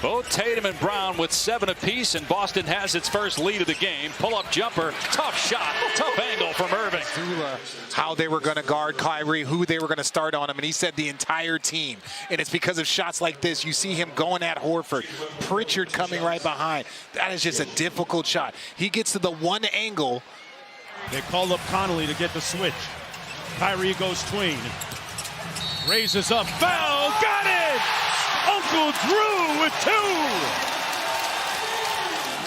Both Tatum and Brown with 7 apiece, and Boston has its first lead of the game. Pull-up jumper, tough shot, tough angle from Irving. How they were going to guard Kyrie, who they were going to start on him, and he said the entire team. And it's because of shots like this. You see him going at Horford, Pritchard coming right behind. That is just a difficult shot. He gets to the one angle. They called up Connolly to get the switch. Kyrie goes tween. Raises up, foul, got it! Uncle Drew with 2!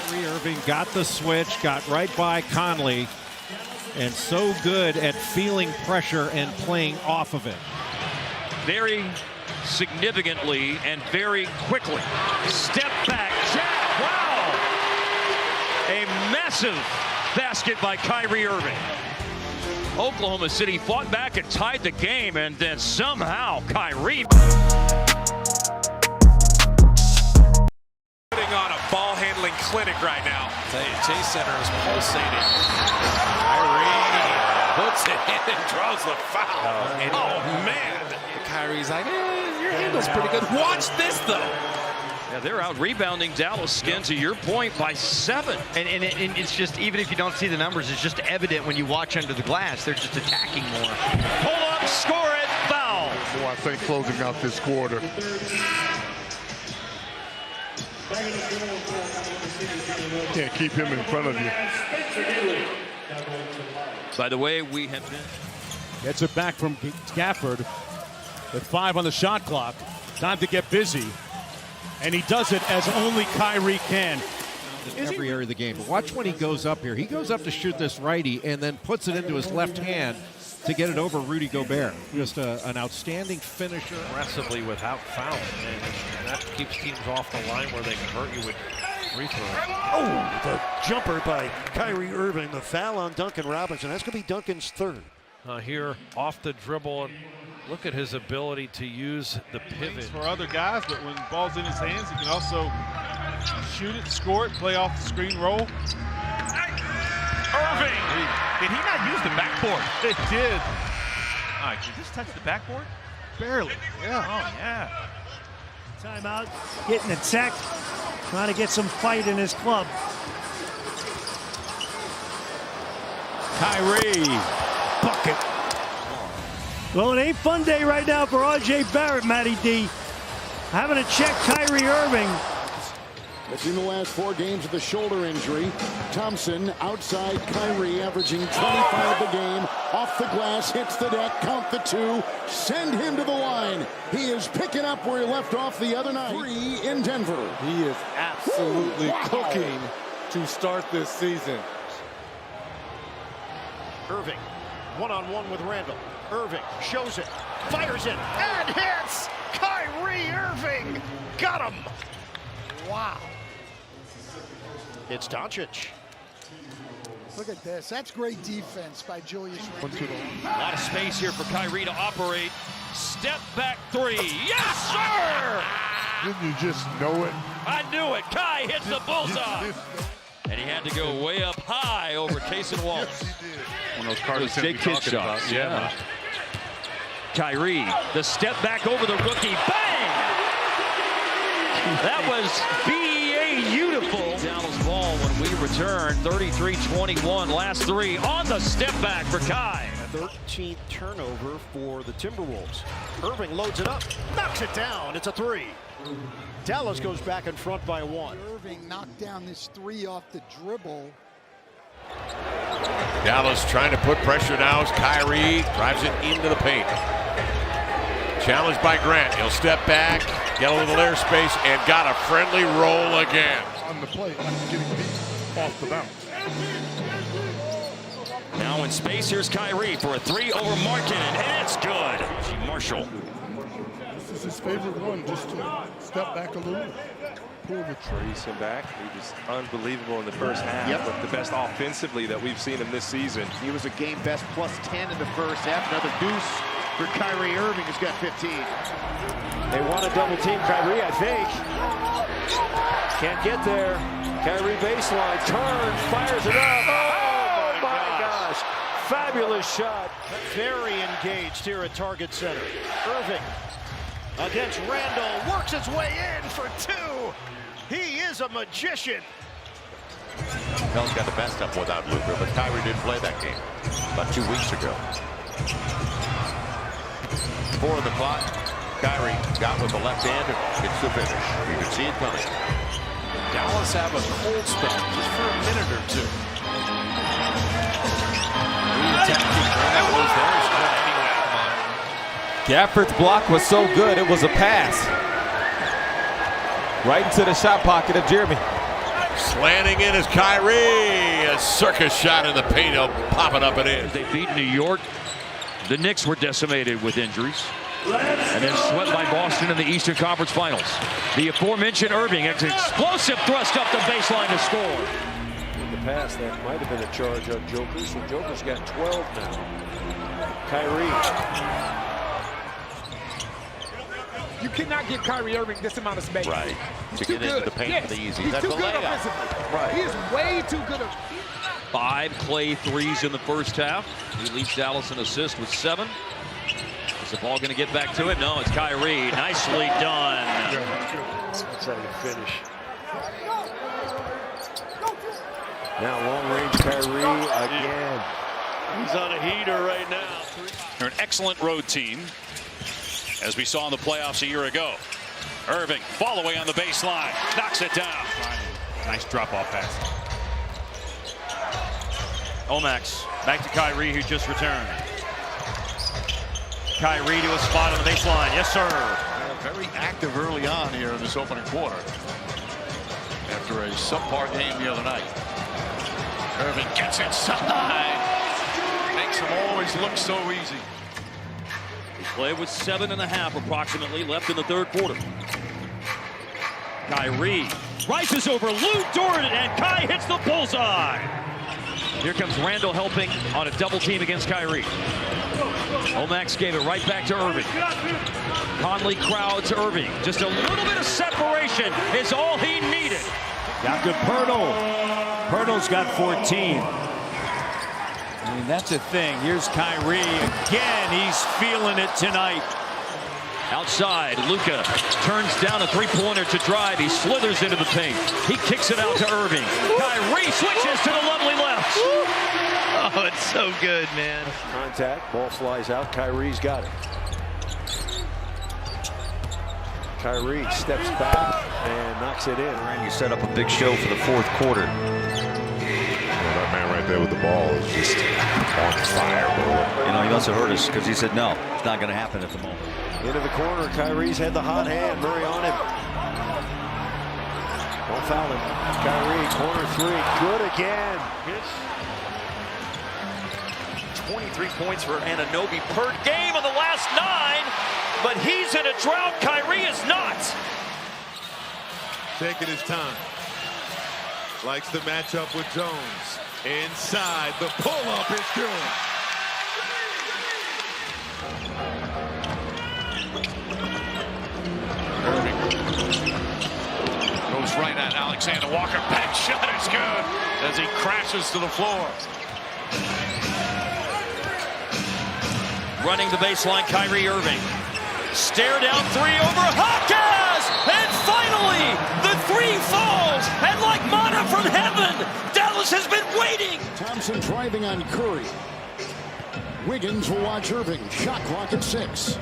Kyrie Irving got the switch, got right by Conley, and so good at feeling pressure and playing off of it. Very significantly and very quickly. Step back, jab, wow! A massive basket by Kyrie Irving. Oklahoma City fought back and tied the game, and then somehow Kyrie putting on a ball handling clinic right now. Chase Center is pulsating. Kyrie puts it in and draws the foul. Oh man! Kyrie's like, your handle's pretty good. Watch this though. Yeah, they're out rebounding Dallas, Skin, to your point, by 7. And it's just, even if you don't see the numbers, it's just evident when you watch under the glass. They're just attacking more. Pull up, score it, foul. Well, I think closing out this quarter. Can't keep him in front of you. By the way, we have been. Gets it back from Gafford with 5 on the shot clock. Time to get busy. And he does it as only Kyrie can. Every area of the game. But watch when he goes up here. He goes up to shoot this righty and then puts it into his left hand to get it over Rudy Gobert. Just an outstanding finisher. Aggressively without fouling. And that keeps teams off the line where they can hurt you with free throw. Oh, the jumper by Kyrie Irving. The foul on Duncan Robinson. That's going to be Duncan's 3rd. Here off the dribble, and look at his ability to use the pivot. For other guys, but when the ball's in his hands, he can also shoot it, score it, play off the screen roll. Irving! Did he not use the backboard? It did. All right, did this touch the backboard? Barely. Yeah. Oh, yeah. Timeout. Getting attacked. Trying to get some fight in his club. Kyrie. Bucket. Well, it ain't fun day right now for R.J. Barrett, Matty D. Having to check Kyrie Irving. It's in the last 4 games with a shoulder injury. Thompson outside Kyrie, averaging 25 a game. Off the glass, hits the deck, count the 2. Send him to the line. He is picking up where he left off the other night. 3 in Denver. He is absolutely cooking to start this season. Irving, one-on-one with Randall. Irving shows it, fires it, and hits! Kyrie Irving got him! Wow. It's Doncic. Look at this. That's great defense by Julius Randle. A lot of space here for Kyrie to operate. Step back 3. Yes, sir! Didn't you just know it? I knew it. Kai hits the bullseye. And he had to go way up high over Cason Wallace. One of those cards Jake Kidd shots. Yeah. Kyrie, the step back over the rookie. Bang! That was beautiful. Dallas ball when we return. 33-21. Last 3 on the step back for Kai. 13th turnover for the Timberwolves. Irving loads it up, knocks it down. It's a 3. Dallas goes back in front by 1. Irving knocked down this 3 off the dribble. Dallas trying to put pressure now as Kyrie drives it into the paint. Challenged by Grant. He'll step back, get a little airspace, and got a friendly roll again. On the plate, getting beat off the bounce. Now in space, here's Kyrie for a 3 over Markkanen, and it's good. Marshall. This is his favorite one, just to step back a little. Pull the trace him back. He was unbelievable in the first half. Yep. But the best offensively that we've seen him this season. He was a game best plus 10 in the first half. Another deuce for Kyrie Irving, who's got 15. They want to double team Kyrie, I think. Can't get there. Kyrie baseline, turns, fires it up. Oh my gosh. Fabulous shot. Very engaged here at Target Center. Irving against Randall. Works his way in for two. He is a magician. Pell's got the best up without Luka, but Kyrie didn't play that game about 2 weeks ago. 4 on the clock. Kyrie got with the left hand. It's the finish. You can see it coming. Dallas have a cold spell just for a minute or two. Gafford's block was so good, it was a pass. Right into the shot pocket of Jeremy. Slanting in is Kyrie. A circus shot in the paint. He'll pop it up and in. They beat New York. The Knicks were decimated with injuries. And then swept by Boston in the Eastern Conference Finals. The aforementioned Irving, an explosive thrust up the baseline to score. In the past, that might have been a charge on Joker. So Joker's got 12 now. Kyrie. You cannot give Kyrie Irving this amount of space. Right. He's To too get into good. the paint Yes. for the easy. He's That's too a good layup. offensively. Right. He is way too good. 5 Clay threes in the first half. He leads Dallas in assists with 7. Is the ball going to get back to it? No, it's Kyrie. Nicely done. That's how you finish. Now long-range Kyrie again. He's on a heater right now. They're an excellent road team, as we saw in the playoffs a year ago. Irving, fall away on the baseline, knocks it down. Nice drop-off pass. Omax back to Kyrie, who just returned. Kyrie to a spot on the baseline. Yes, sir. Very active early on here in this opening quarter. After a subpar game the other night. Irving gets inside. Makes him always look so easy. Play with 7.5 approximately left in the third quarter. Kyrie rises over Lou Dort, and Kai hits the bullseye. Here comes Randall helping on a double team against Kyrie. Omax gave it right back to Irving. Conley crowd to Irving. Just a little bit of separation is all he needed. Got to Pirtle. Pirtle's got 14. I mean, that's a thing. Here's Kyrie again. He's feeling it tonight. Outside, Luka turns down a three-pointer to drive. He slithers into the paint. He kicks it out to Irving. Kyrie switches to the lovely left. Oh, it's so good, man. Contact, ball flies out. Kyrie's got it. Kyrie steps back and knocks it in. You set up a big show for the fourth quarter. That man right there with the ball is just on fire, bro. You know, he must have heard us because he said, no, it's not going to happen at the moment. Into the corner, Kyrie's had the hot hand. Murray on him. Don't foul him. Kyrie, corner 3, good again. 23 points for Anunoby per game in the last 9, but he's in a drought. Kyrie is not. Taking his time. Likes the matchup with Jones. Inside, the pull-up is good. Irving goes right at Alexander Walker. Back shot is good as he crashes to the floor. Running the baseline, Kyrie Irving. Stare down 3 over Hawkins! And finally, the 3 falls! And like manna from heaven, Dallas has been waiting! Thompson driving on Curry. Wiggins will watch Irving. Shot clock at 6.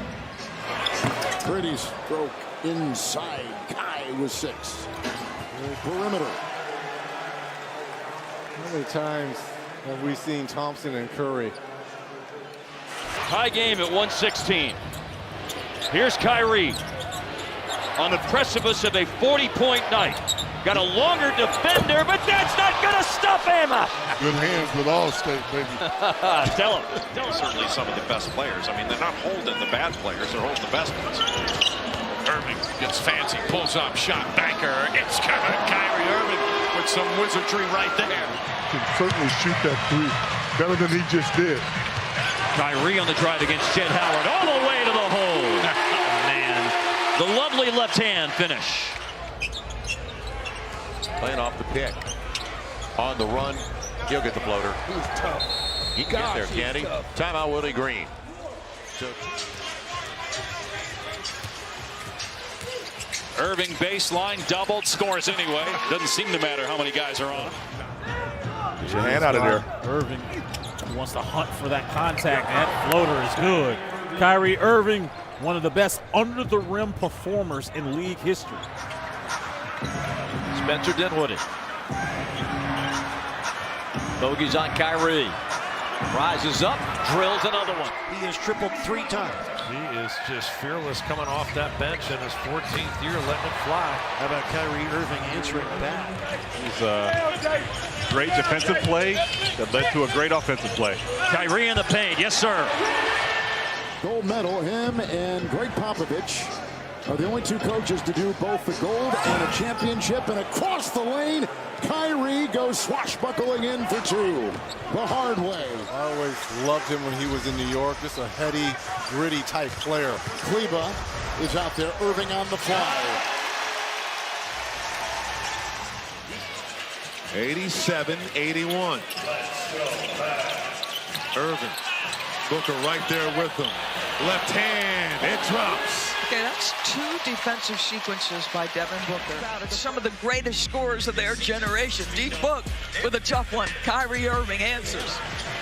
Pretty stroke inside. Kai with 6. Perimeter. How many times have we seen Thompson and Curry? Tie game at 116. Here's Kyrie on the precipice of a 40-point night. Got a longer defender, but that's not going to stop him. Good hands with All-State, baby. Tell him. Certainly some of the best players. I mean, they're not holding the bad players, they're holding the best ones. Irving gets fancy, pulls up, shot, banker. It's good. Kyrie Irving with some wizardry right there. Can certainly shoot that 3 better than he just did. Kyrie on the drive against Jed Howard, all the way to the hole. Oh, man. The lovely left-hand finish. Playing off the pick. On the run, he'll get the floater. He's tough. He can get there, can't he? Timeout, Willie Green. Irving baseline, doubled, scores anyway. Doesn't seem to matter how many guys are on. Get your hand out of there. Irving wants to hunt for that contact. That floater is good. Kyrie Irving, one of the best under-the-rim performers in league history. Spencer Dinwiddie. Bogey's on Kyrie. Rises up, drills another one. He has tripled 3 times. He is just fearless coming off that bench in his 14th year, letting it fly. How about Kyrie Irving answering back? He's a great defensive play that led to a great offensive play. Kyrie in the paint, yes sir. Gold medal, him and Greg Popovich are the only 2 coaches to do both the gold and a championship. And across the lane, Kyrie goes swashbuckling in for 2 the hard way. I always loved him when he was in New York. Just a heady, gritty type player. Kleba is out there, Irving on the fly. 87-81. Irving. Booker right there with him. Left hand, it drops. Okay, that's 2 defensive sequences by Devin Booker. It's some of the greatest scorers of their generation. Deep Book with a tough one. Kyrie Irving answers.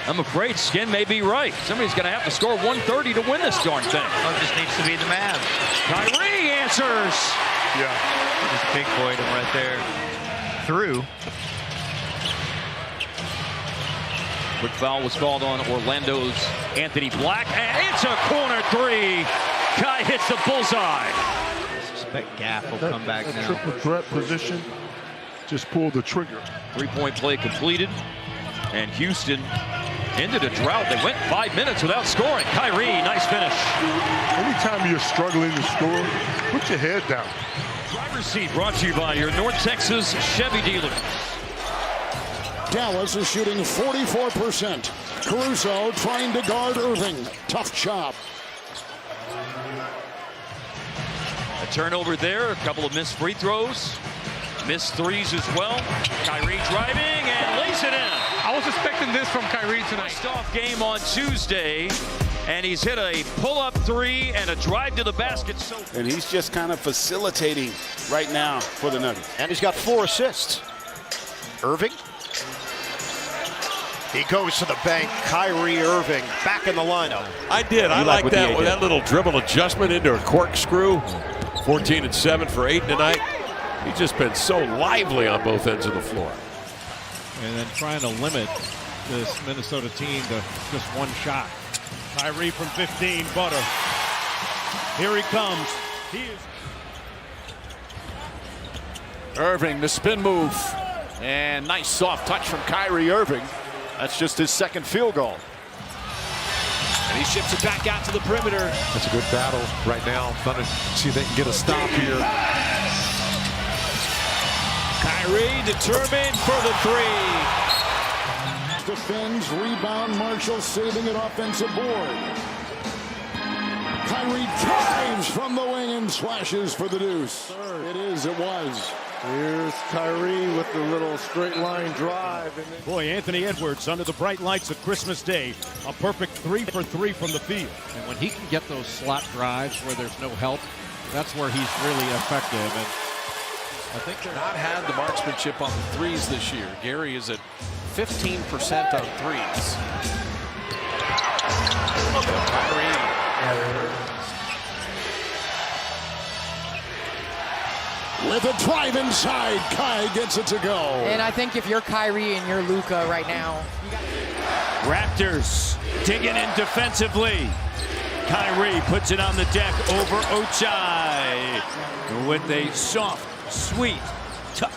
I'm afraid Skin may be right. Somebody's going to have to score 130 to win this darn thing. Oh, it just needs to be the Mavs. Kyrie answers. Yeah. Just big boyed him right there. Through. Quick foul was called on Orlando's Anthony Black. And it's a corner 3. Kai hits the bullseye. Suspect Gaff will come back now. Triple threat position. Just pull the trigger. 3-point play completed. And Houston ended a drought. They went 5 minutes without scoring. Kyrie, nice finish. Anytime you're struggling to score, put your head down. Driver's seat brought to you by your North Texas Chevy dealer. Dallas is shooting 44%. Caruso trying to guard Irving. Tough job. A turnover there, a couple of missed free throws, missed threes as well. Kyrie driving and lays it in. I was expecting this from Kyrie tonight. Off game on Tuesday, and he's hit a pull-up 3 and a drive to the basket. And he's just kind of facilitating right now for the Nuggets. And he's got 4 assists. Irving. He goes to the bank. Kyrie Irving back in the lineup. I did. I like that with that little dribble adjustment into a corkscrew. 14 and 7 for Ayton tonight. He's just been so lively on both ends of the floor. And then trying to limit this Minnesota team to just 1 shot. Kyrie from 15, Butter. Here he comes. He is. Irving, the spin move. And nice soft touch from Kyrie Irving. That's just his 2nd field goal. And he ships it back out to the perimeter. That's a good battle right now. Thunder see if they can get a stop here. Kyrie determined for the 3. Defends, rebound, Marshall saving an offensive board. Kyrie drives from the wing and slashes for the deuce. It was. Here's Kyrie with the little straight line drive. Boy, Anthony Edwards under the bright lights of Christmas Day. A perfect 3 for 3 from the field. And when he can get those slot drives where there's no help, that's where he's really effective. And I think they're not had the marksmanship on the 3s this year. Gary is at 15% on 3s. Kyrie. With a drive inside, Kai gets it to go. And I think if you're Kyrie and you're Luka right now. Raptors digging in defensively. Kyrie puts it on the deck over Ochai with a soft, sweet touch.